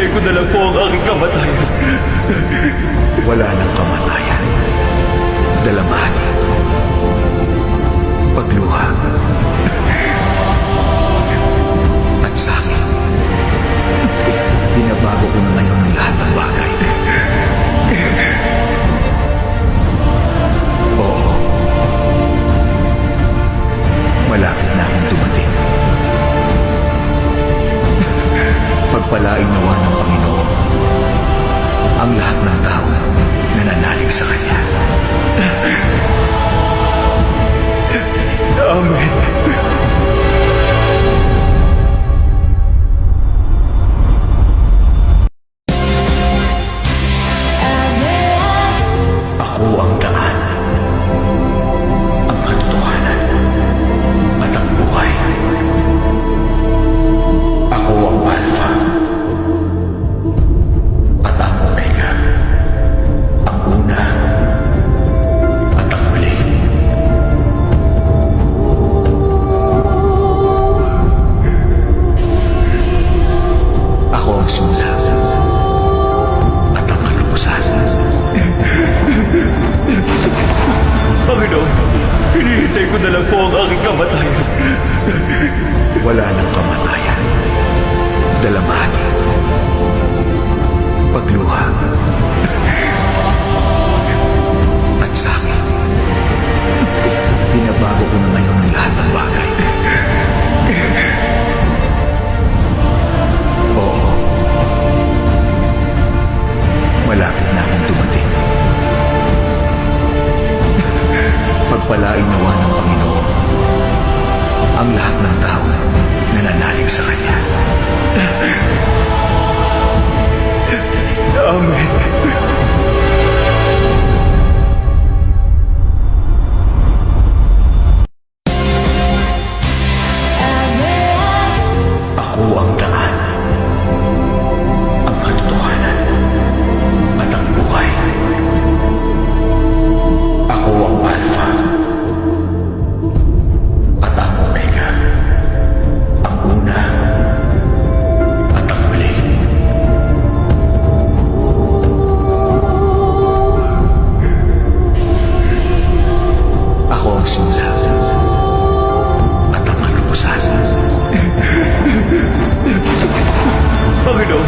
Hinihintay ko na lang po ang aking kamatayan. Wala nang kamatayan. Dalamhati. Pagluha. At sakit. Binabago ko na ngayon ang lahat ng bagay. Oo. Malapit na akong dumating. Pagpalain nawa ng Panginoon ang lahat ng tao na nanalig sa Kanya. Amen. Ako ang daan, ang katotohanan, at ang buhay. Ako ang Alpha at ang Omega, ang una at ang huli. Ako ang simula at ang katapusan. Panginoon, hinihintay ko na lang po ang aking kamatayan. Wala nang kamatayan. Dalamhati. Pagluha. At sakit. Binabago ko na ngayon ang lahat ng bagay. Oo. Malapit na akong dumating. Pagpalain nawa ng Panginoon ang lahat ng tao na nanalig sa Kanya. Amen. Ako ang daan, ang katotohanan, at ang buhay. Ako ang Alpha at ang Omega, ang una at ang huli. Ako ang simula at ang katapusan. Panginoon,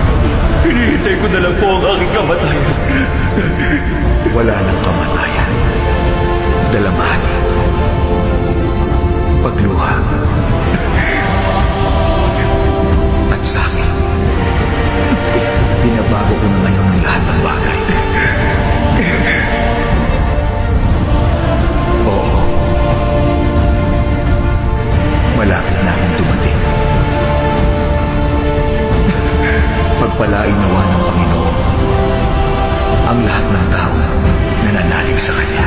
hinihintay ko na lang po ang aking kamatayan. Wala nang kamatayan. Dalamhati. Pagluha. At sakit. Binabago ko na ngayon ang lahat ng bagay. Oo. Malapit na akong dumating. Pagpalain nawa ng Panginoon ang lahat ng tao na nanalig sa Kanya.